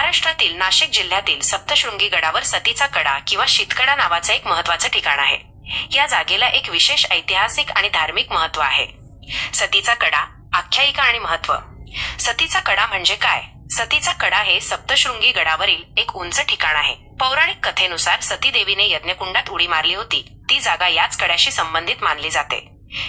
महाराष्ट्रातील नाशिक जिल्ह्यातील सप्तशृंगी गडावर सतीचा कडा किंवा शीतकडा नावाचं एक महत्वाचं ठिकाण आहे। या जागेला एक विशेष ऐतिहासिक आणि धार्मिक महत्व आहे। सतीचा कडा, आख्यायिका आणि महत्व। सतीचा कडा म्हणजे काय? सतीचा कडा हे सप्तशृंगी गडावरील एक उंच ठिकाण आहे। पौराणिक कथेनुसार सती देवीने यज्ञकुंडात उडी मारली होती, ती जागा याच कड्याशी संबंधित मानली जाते।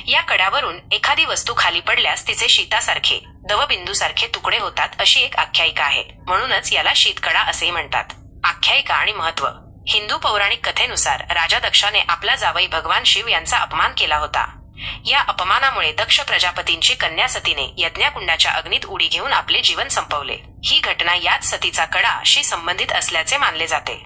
या कड्यावरून एखादी वस्तू खाली पडल्यास तिचे शीतासारखे, दवबिंदूसारखे तुकडे होतात अशी एक आख्यायिका आहे, म्हणूनच याला शीतकडा असेही म्हणतात। आख्यायिका आणि महत्व। हिंदू पौराणिक कथेनुसार राजा दक्षाने आपला जावई भगवान शिव यांचा अपमान केला होता। या अपमानामुळे दक्ष प्रजापतींची कन्या सतीने यज्ञकुंडाच्या अग्नीत उडी घेऊन आपले जीवन संपवले। ही घटना याच सतीचा कडा शी संबंधित असल्याचे मानले जाते।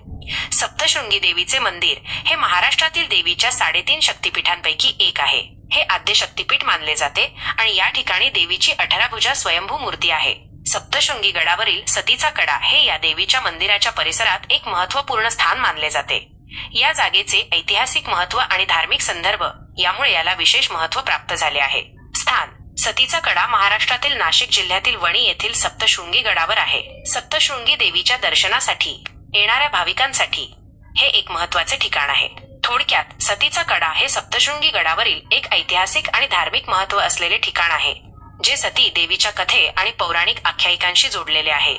सप्तशृंगी देवीचे मंदिर हे महाराष्ट्रातील देवीच्या 3.5 शक्तिपीठांपैकी एक आहे। हे आद्य शक्तिपीठ मानले जाते आणि या ठिकाणी देवीची 18 भुजा स्वयंभू मूर्ती आहे। सप्तशृंगी गडावरील सतीचा कडा हे या देवीच्या मंदिराच्या परिसरात एक महत्त्वपूर्ण स्थान मानले जाते। या जागेचे ऐतिहासिक महत्त्व आणि धार्मिक संदर्भ यामुळे याला विशेष महत्त्व प्राप्त झाले आहे। स्थान: सतीचा कडा महाराष्ट्रातील नाशिक जिल्ह्यातील वणी येथील सप्तशृंगी गडावर आहे। सप्तशृंगी देवीच्या दर्शनासाठी येणाऱ्या भाविकांसाठी हे एक महत्त्वाचे ठिकाण आहे। थोडक्यात, सतीचा कडा हे सप्तशृंगी गडावरील एक ऐतिहासिक आणि धार्मिक महत्त्व असलेले ठिकाण आहे, जे सती देवीच्या कथे आणि पौराणिक आख्यायिकांशी जोडलेले आहे।